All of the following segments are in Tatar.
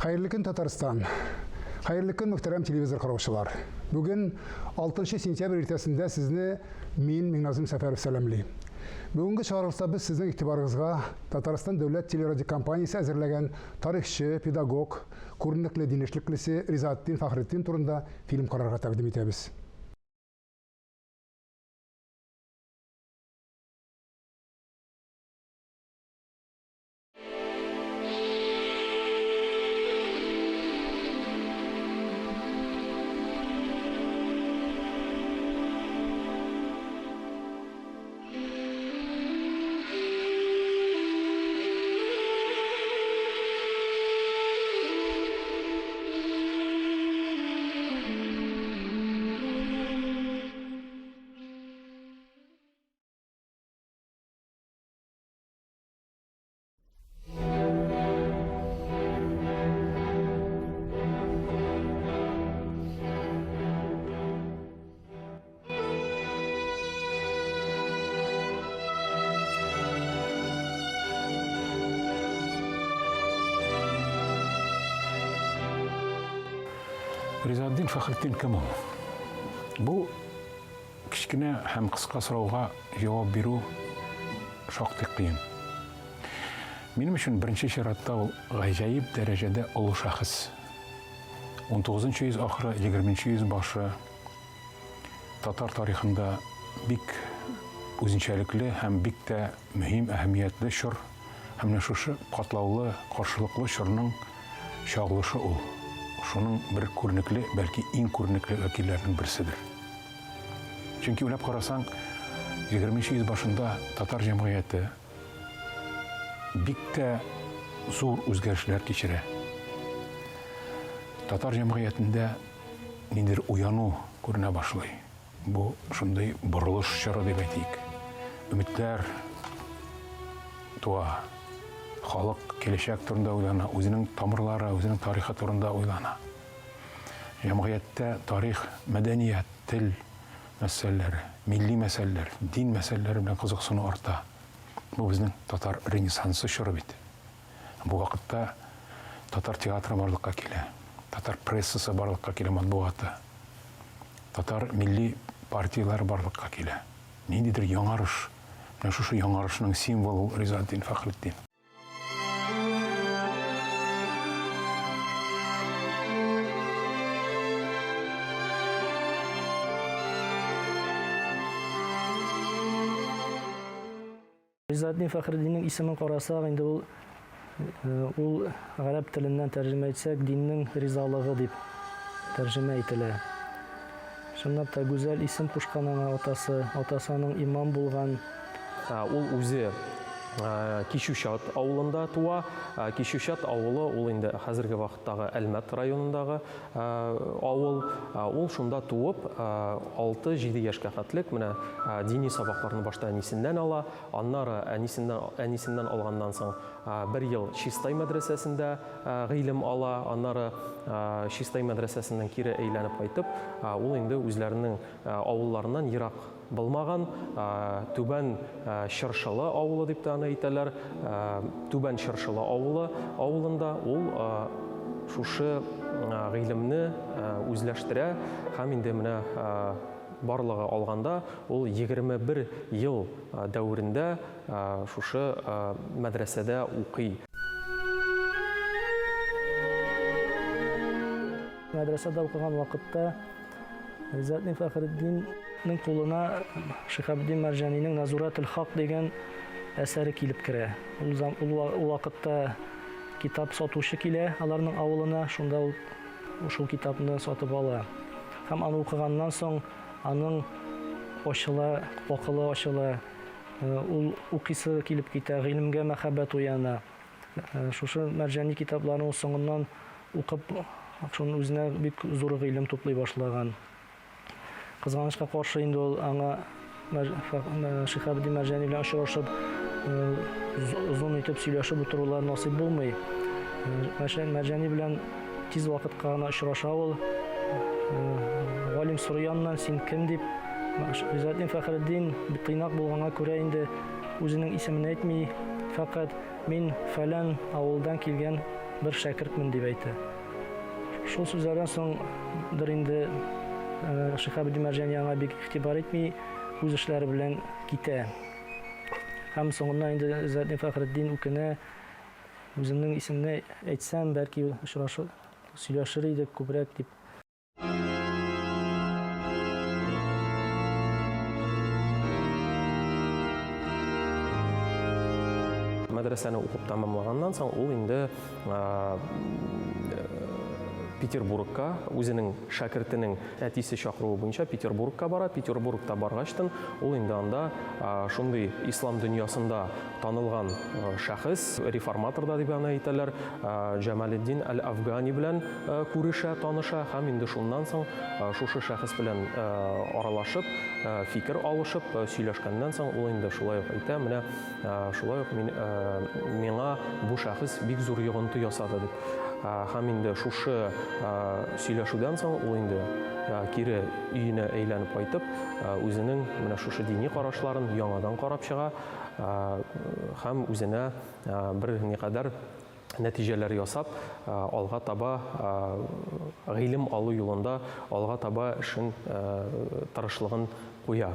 Hayırlı gün Tataristan. Hayırlı gün muhterem televizor karavaşçılar. Bugün 6 sentyabr ertesinde sizni men Mignazim Safarov salamlayım. Bugünkü çağrılışta biz sizin itibarınızga Tataristan Devlet Teleradio Kompaniyası hazırlagan tarihçi, pedagog, көрнекле dinişliklisi Rizaddin Fahrettin turunda film kararga takdim etemiz. Rizaddin Fahrettin kim ol? Bu kichkina ham qisqa so'rovga javob beru shoqdek qiyin. Mening uchun birinchi sharoitda u g'ajoyib darajada ulug' shaxs. 19-yüz oxiri 20-yüz boshi Tatar tarixida bik o'zinchalikli ham bik de muhim ahamiyatli shur hamda shu qatlovli qarshilikli shurning shog'lishi u. Şunun bir көрнекле, belki en көрнекле vakillerinin birisidir. Çünkü uylab qarasan, 20-yüz başında Tatar cemiyeti bik de zor o'zgarishlar kechirdi. Tatar cemiyetinde nedir uyanu ko'rina başlay. Bu shunday burilish chora deb aytaylik. Ümitler tuğa. Xalq kelешек turunda o'ylana, o'zining tomirlari, o'zining tarixi turunda o'ylana. Jamiyatda tarix, madaniyat, til masalalari, milliy masalalar, din masalalari bilan qiziqishni ortda. Bu bizning Tatar renessansi shuribit. Bu vaqtda Tatar teatri barliqqa keldi. Tatar pressasi barliqqa keldi, matbuoti. Tatar milliy partiyalari barliqqa keldi. Nidir yangarış. Mana shu yangarishning simvoli Rizaddin Fahrettin. Rizaddin Fahrettin'in ismini qarasak, endi ul arab tilinden tercüme etsek dinning rizalığı deb tercüme etilir. Şundaq da güzel isim qo'shgan otasının imam bo'lgan. Ул үзе Кишушат авылында туа. Кишушат авылы ул инде хәзерге вакыттагы Әлмәт районындагы авыл. Ул шунда туып, 6-7 яшькә хәтлек менә дини сабакларны башта әнисеннән ала, аннары әнисеннән алганнан соң 1 ел Чистай мәдрәсәсендә гыйлем ала, аннары Чистай мәдрәсәсеннән кире әйләнеп кайтып, ул инде үзләренең авылларыннан ерак булмаган Түбән Чыршылы авылы дип тә әйтәләр. Түбән Чыршылы авылында ул шушы гыйлемне үзләштерә һәм инде менә барлыгы алганда ул 21 ел дәврендә шушы мәдрәсәдә укый. Мәдрәсәдә укыган вакытта Rizaddin Fahrettin'in қолына Шихабиддин Маржаниның Назуратул Хак деген әсәре килеп керә. Ул вакытта китап сатучы килә аларның авылына, шунда ул китапны сатып ала. Һәм аны укыганнан соң аның акылы ачыла. Ул укыйсы килеп китә, гыйлемгә мәхәббәт уяна. Шушы Маржани китапларын ул соңыннан укып, шуның үзенә бик зур гыйлем туплый башлаган. Кызганычка каршы инде ул аңа Шихабиддин Маржани белән очрашып, озын итеп сөйләшеп утырулар насыйп булмый. Маржани белән тиз вакытка гына очраша ул. Галим Суряннан син кем дип, Rizaddin Fahrettin тыйнак булганга күрә инде үзенең исемен әйтми, фақат мин фәлән авылдан килгән бер шәкертмен дип әйтә. Шул сүзләрдән соң инде Шиһабеддин Мәрҗани аңа бик игътибар итми, үз эшләре белән китә. Һәм соңыннан инде Изzetдин Фәхретдин үкенә, үземнең исемне әйтсәм, бәлки сөйләшер идек күбрәк дип. Мәдрәсәне укып тәмамлаганнан соң ул инде Петербургка, үзенең шәкертенең әтисе чакыруы буенча Петербургка бара. Петербургта баргачтан ул инде анда шундый ислам дөньясында танылган шәхес, реформатор да дип аны әйтәләр, Җамалетдин әл-Афгани белән күрешә, таныша һәм инде шуннан соң шушы шәхес белән аралашып, фикер алышып, сөйләшкәннән соң ул инде шулай ук әйтә, менә шулай ук миңа бу шәхес бик зур йогынты ясады дип. Һәм инде шушы сөйләшүдән соң ул инде кире өенә әйләнеп кайтып, үзенең менә шушы дини карашларын яңадан карап чыга һәм үзенә бер никадәр нәтиҗәләр ясап, алга таба гыйлем алу юлында алга таба эшен тырышлыгын куя.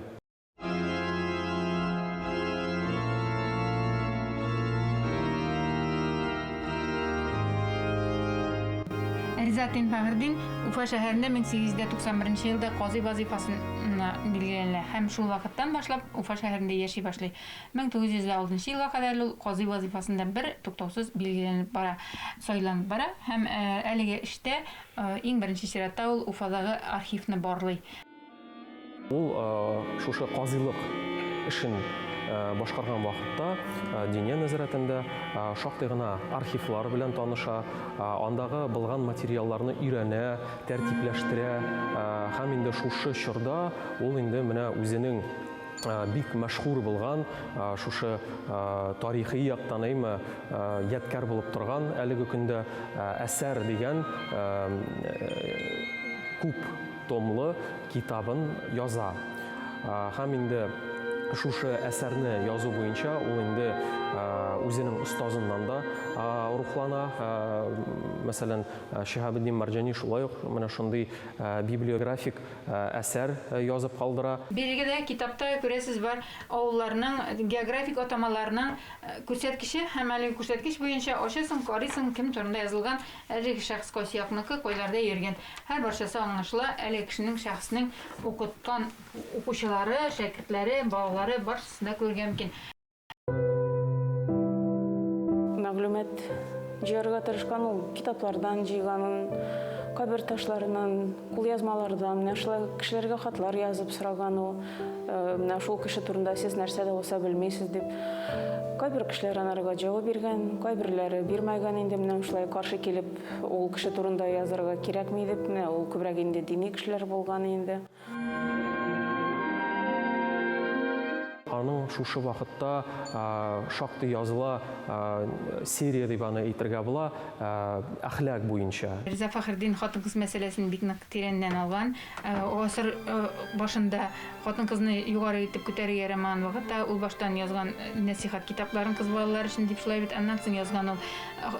Изzetdin Фәхретдин Уфа шәһәрендә 1891 елда казый вазифасын билгеләнә һәм шул вакыттан башлап Уфа шәһәрендә яши башлый. 1906 елга кадәр ул казый вазифасында бер туктаусыз билгеләнеп бара, сайланып бара һәм әлеге эштә иң беренче чиратта ул Уфадагы архивны барлый. Ул шушы казыйлык эшен башкарган вакытта диния нәзәрәтендә шактый гына архивлар белән таныша, андагы булган материалларны өйрәнә, тәртипләштерә һәм инде шушы чорда ул инде менә үзенең бик мәшһүр булган шушы тарихи яктан ядкар булып торган әлеге көндә әсәр дигән күп томлы китабын яза. Һәм инде шушы әсәрне язу буенча ул инде үзенең устазыннан да рухлана. Мәсәлән, Шиһабеддин Мәрҗани шулай ук менә шундый библиографик әсәр язып калдыра. Бирегедә китапта күрәсез бар авылларның географик атамаларының күрсәткече һәм әлеге күрсәткеч буенча ачасың, карыйсың, кем турында язылган, әлеге шәхес кайсы якныкы, кайларда йөргән. Һәр барчасы аңлашыла, әлеге кешенең шәхеснең укыткан укучылары, шәкертләре, балалары барчасында күргән мөмкин. Мәгълүмат җыярга тырышкан ул китаплардан җыйганын, кабер ташларынан, кулъязмалардан, менә шулай кешеләргә хатлар язып сораган ул, менә шул кеше турында сез нәрсә дә булса белмисез дип. Кайбер кешеләр анарга җавап биргән, кайберләре бирмәгән инде менә шулай каршы килеп, ул кеше турында язарга кирәкми дип, менә ул күбрәк инде дини кешеләр булган инде. Аның шушы вакытта шактый языла серия дип аны әйтергә була, әхлак буенча. Риза Фәхретдин хатын-кыз мәсьәләсен бик нык тирәннән алган. Асыр башында хатын-кызны югары итеп күтәрергә ярамаган вакытта ул баштан язган нәсихат китапларын кыз балалар өчен дип шулай бит, аннан соң язган ул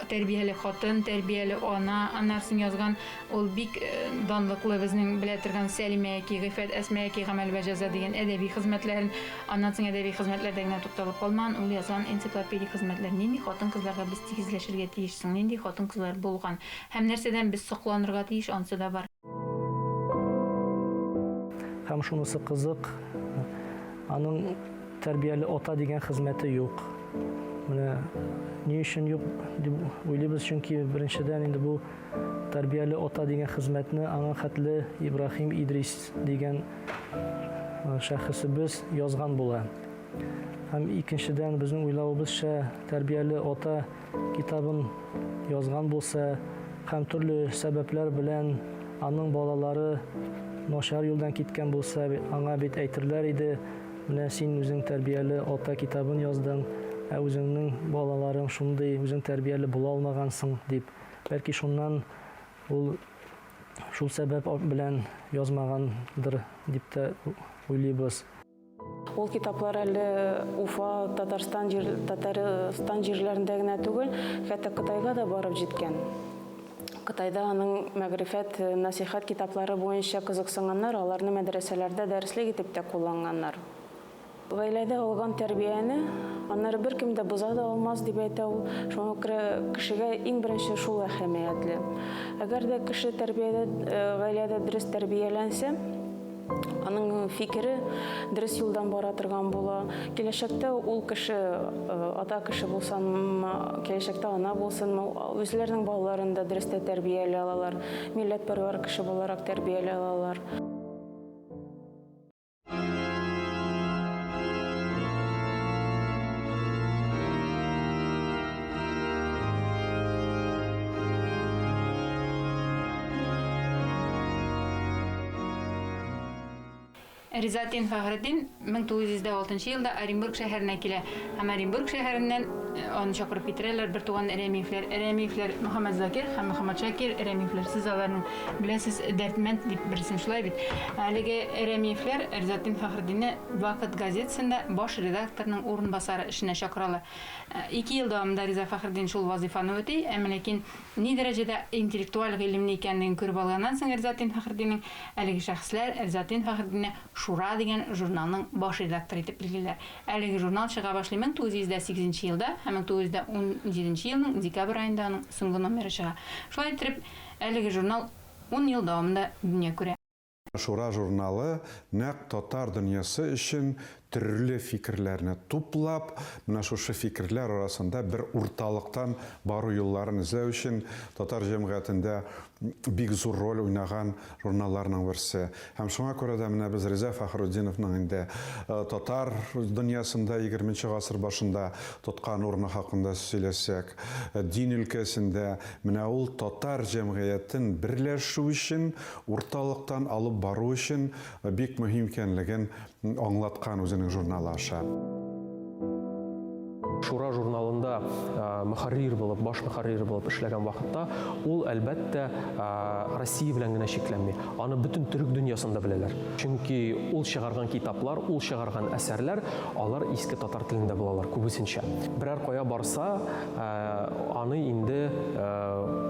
тәрбияле хатын, тәрбияле ана, аннан соң язган ул бик данлыклы безнең белә торган Сәлимә яки Гыйффәт Әсмә яки Гамәл вә җәза дигән әдәби хезмәтләрен, аннан соң әдәби хезмәтләрдә генә тукталып калмаган, ул язган энциклопедик хезмәтләр. Нинди хатын-кызларга без тигезләшергә тиешсең, нинди хатын-кызлар булган һәм нәрсәдән без сокланырга тиеш, анысы да бар. Һәм шунысы кызык, аның тәрбияле ата дигән хезмәте юк. Менә ни өчен юк дип уйлыйбыз, чөнки беренчедән инде бу тәрбияле ата дигән хезмәтне аңа хәтле Ибраһим Идрис дигән шәхесебез язган була. Һәм икенчедән безнең уйлавыбызча тәрбияле ата китабын язган булса һәм төрле сәбәпләр белән аның балалары начар юлдан киткән булса, аңа бит әйтерләр иде, менә син үзең тәрбияле ата китабын яздың, үзеңнең балаларың шундый, үзең тәрбияле була алмагансың дип. Бәлки шуннан ул шул сәбәп белән язмагандыр дип тә уйлыйбыз. Ул китаплар әле Уфа, Татарстан җирләрендә генә түгел, хәтта Кытайга да барып җиткән. Кытайда аның мәгърифәт, насихат китаплары буенча кызыксынганнар, аларны мәдрәсәләрдә дәреслек итеп тә кулланганнар. Гаиләдә алган тәрбияне аннары беркем дә боза да алмас дип әйтә ул. Шуңа күрә кешегә иң беренче шул әһәмиятле. Әгәр дә кеше гаиләдә дөрес тәрбияләнсә, аның фикере дөрес юлдан бара торган була. Киләчәктә ул кеше, ата кеше булсанмы, киләчәктә ана булсынмы, үзләренең балаларын да дөрес тәрбияләй алалар, милләтпәрвәр кеше буларак тәрбияләй алалар. Ризатин Фахретдин 1906 елда Оренбург шәһәренә килә. Һәм Оренбург шәһәреннән аны чакырып китерәләр бер туган Рәмиевләр Мөхәммәд Закир һәм Мөхәммәд Шакир Рәмиевләр. Сез аларның беләсез Дәртмәнд дип берсен шулай бит. Әлеге Рәмиевләр Ризатин Фахретдинне Вакыт газетасында баш редакторның урынбасары эшенә чакыралар. 2 ел дәвамында Риза Фахретдин шул вазифаны үти, ләкин ни дәрәҗәдә интеллектуаль гыйлемле икәнлеген күреп алганнан соң Ризатин Фахретдинның әлеге шәхесләр Ризатин Фахретдинне Шура дигән журналның баш редакторы итеп билгеләр. Әлеге журнал чыга башлый 1908 елда һәм 1917 елның декабрь аенда аның соңгы номеры чыга. Шулай итеп, әлеге журнал 10 ел дәвамында дөнья күрә. Шура журналы нәкъ татар дөньясы өчен төрле фикерләрне туплап, менә шушы фикерләр арасында бер урталыктан бару юлларын эзләү өчен татар җәмгыятендә бик зур роль уйнаган журналларның берсе. Һәм шуңа күрә дә менә без Риза Фахретдиновның инде татар дөньясында 20-нче гасыр башында тоткан урыны хакында сөйләсәк, дин өлкәсендә менә ул татар җәмгыятен берләшү өчен, урталыктан алып бару өчен бик мөһим икәнлеген аңлаткан үзенең журналы аша. Шура журналында мөхәррир булып, баш мөхәррир булып эшләгән вакытта, ул әлбәттә Россия белән генә шикләнми. Аны бөтен төрек дөньясында беләләр. Чөнки ул чыгарган китаплар, ул чыгарган әсәрләр, алар иске татар телендә булалар күбесенчә. Берәр кая барса, аны инде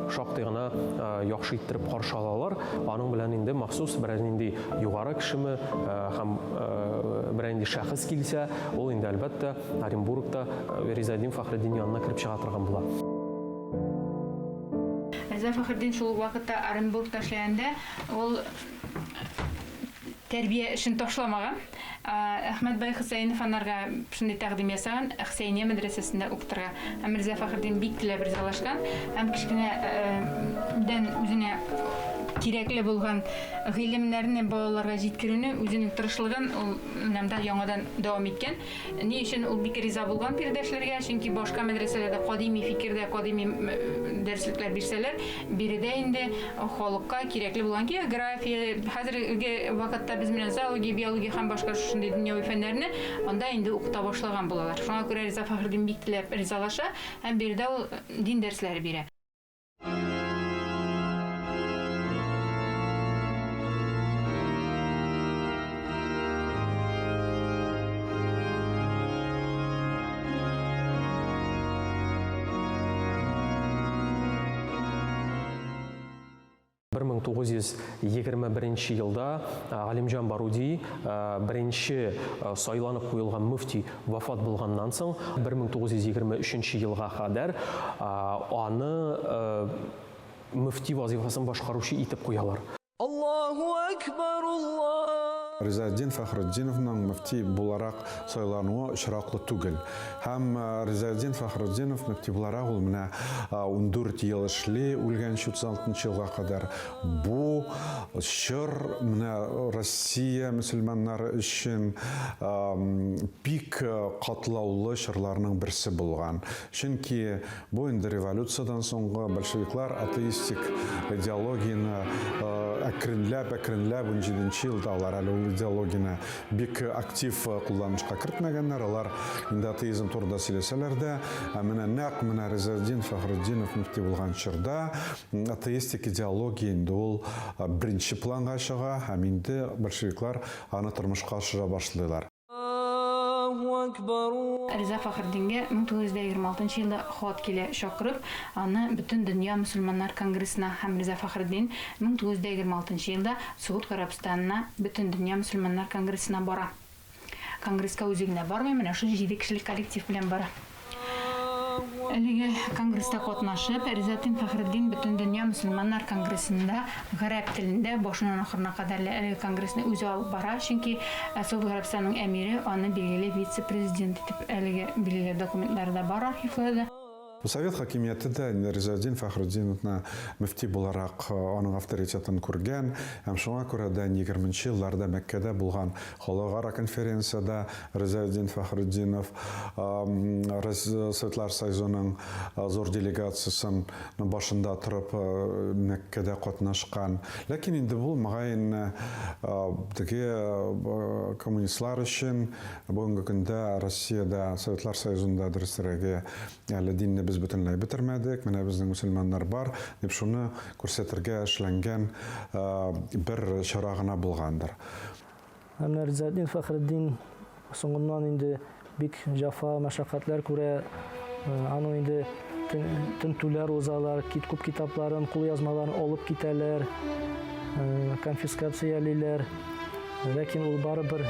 шактый гына яхшы иттереп каршы алалар. Аның белән инде махсус берәр нинди югары кешеме һәм берәр нинди шәхес килсә, ул инде әлбәттә Оренбургта Ризатин Фахретдин янына кирип чыга торган була. Риза Фахретдин шул вакытта Оренбургта эшләгәндә, ул тәрбия эшен ташламаган. Әхмәт бай Хөсәйнов анарга шундый тәкъдим ясаган, Хөсәйния мәдрәсәсендә укытырга. Һәм Риза Фахретдин бик теләп ризалашкан һәм кичкенәдән үзенә кирәкле булган гыйлемнәрне балаларга җиткерүне үзенең тырышлыгын ул менәмдә яңадан дәвам иткән. Ни өчен ул бик риза булган пирдәшләргә, чөнки башка мәдрәсәләрдә кадими фикердә, кадими дәреслекләр бирсәләр, биредә инде халыкка кирәкле булган география, хәзерге вакытта без менә зоология, биология һәм башка шундый дөньяви фәннәрне анда инде укыта башлаган булалар. Шуңа күрә Риза Фахретдин бик теләп ризалаша һәм биредә ул дин дәресләре бирә. Бер 1921 елда Галимҗан Баруди беренче сайланып куелган мөфти вафат булганнан соң 1923 елга кадәр аны мөфти вазифасын башкаручы итеп куялар. Аллаху акбар, Ризатин Фахретдиновның мөфти буларак сайлануы очраклы түгел. Һәм Ризатин Фахретдинов мөфти буларак ул менә 14 ел эшли, үлгәнче 36 елга кадәр. Бу чор менә Россия мөселманнары өчен бик катлаулы чорларның берсе булган. Чөнки бу инде революциядан соңгы большевиклар атеистик идеологияны әкренләп 17 елда алар әле ул идеологияны бик актив кулланышка кертмәгәннәр. Алар инде атеизм турында сөйләсәләр дә, менә нәкъ менә Ризатин Фахретдинов мөфти булган чорда атеистик идеология инде ул беренче планга чыга һәм инде большевиклар аны тормышка ашыра башлыйлар. أكبر. Риза Фахриддинге 1926 елда хат килә шакырып, аны бөтен дөнья мөселманнар конгрессына һәм Риза Фахриддин 1926 елда Сауд Арабстанына бөтен дөнья мөселманнар конгрессына бара. Конгресска үзегенә бармый, менә шу 7 кешелек коллектив белән бара. Әлеге конгресста катнашып, Риза Фахриддин бөтен дөнья мөселманнар конгрессында гарәп телендә башыннан ахырына кадәр әлеге конгрессны үзе алып бара, чөнки Сауд Арабстанының әмире аны билгеле вице-президент итеп әлеге билгеле документларда бар архивларда. Совет хакимияты Ризаэддин Фахриддиновна мөфти буларак аның авторитетын күргән, һәм шуңа күрә дә 20-нче елларда Мәккәдә булган халыкара конференцияда Ризаэддин Фахриддинов Советлар Союзының зур делегациясын башында торып Мәккәдә катнашкан. Ләкин инде бу мөгаен теге коммунистлар өчен бүгенге көндә Россиядә Советлар Союзында дөресрәге әле динне biz bütünlәй бетермәдек, менә безнең мөселманнар бар, дип шуны күрсәтергә эшләнгән бер чара гына булгандыр. Менә Ризаэддин Фахриддин соңыннан инде бик җафа мәшәкатьләр күрә, аның инде тентүләр узалар, күп китапларын, кулъязмаларын алып китәләр, конфискациялиләр. Ләкин ул барыбер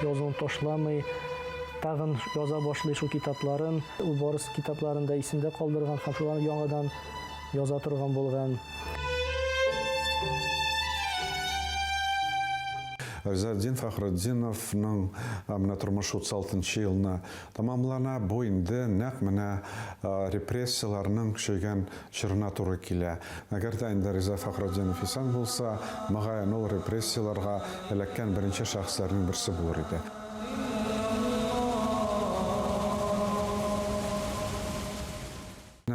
язуын ташламый, тагын яза башлый шул китапларын, ул барыс китапларында исендә калдырган һәм шуларны яңадан яза торган булган. Ризаэддин Фахриддиновның менә тормышы 36 елны тамамлана, бу инде нәкъ менә репрессияларның көчәйгән чорына туры килә. Әгәр дә инде Риза Фахриддинов исән булса, мөгаен ул репрессияларга эләккән беренче шәхесләрнең берсе булыр иде.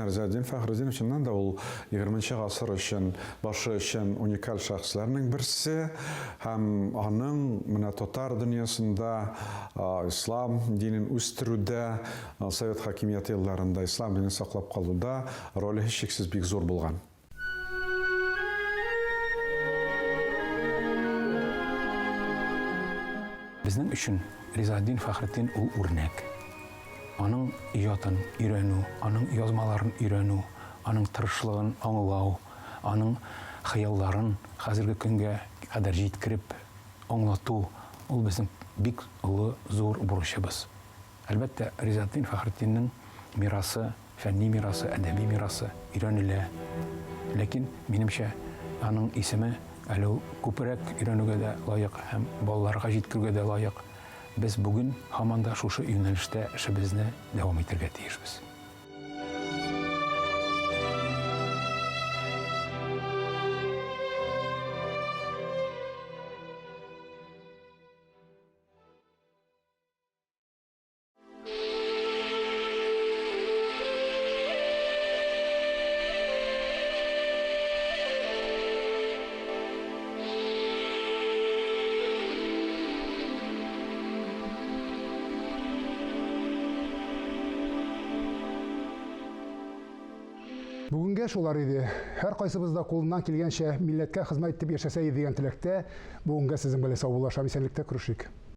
Ризаэддин Фахриддинов чыннан да ул 20-нчы гасыр өчен, башы өчен уникаль шәхесләрнең берсе, һәм аның менә татар дөньясында ислам динен үстерүдә, Совет хакимияте елларында ислам динен саклап калуда роле һичшиксез бик зур булган. Безнең өчен Ризаэддин Фахриддин ул үрнәк. Аның иҗатын өйрәнү, аның язмаларын өйрәнү, аның тырышлыгын аңлау, аның хыялларын хәзерге көнгә кадәр җиткереп аңлату, ул безнең бик олы зур бурычыбыз. Әлбәттә, Ризаэддин Фахриддинның мирасы, фәнни мирасы, әдәби мирасы өйрәнелә. Ләкин минемчә аның исеме әле күпрәк өйрәнүгә дә лаек һәм балаларга җиткергә дә лаек. Без бүген һаман да шушы юнәлештә эшебезне дәвам итәргә тиешбез. Бүгенгә шулар иде. Һәр кайсыбыз да кулыннан килгәнчә милләткә хезмәт итеп яшәсә дигән теләктә, бүгенгә сезнең белән саубуллашам, исәнлектә күрешик.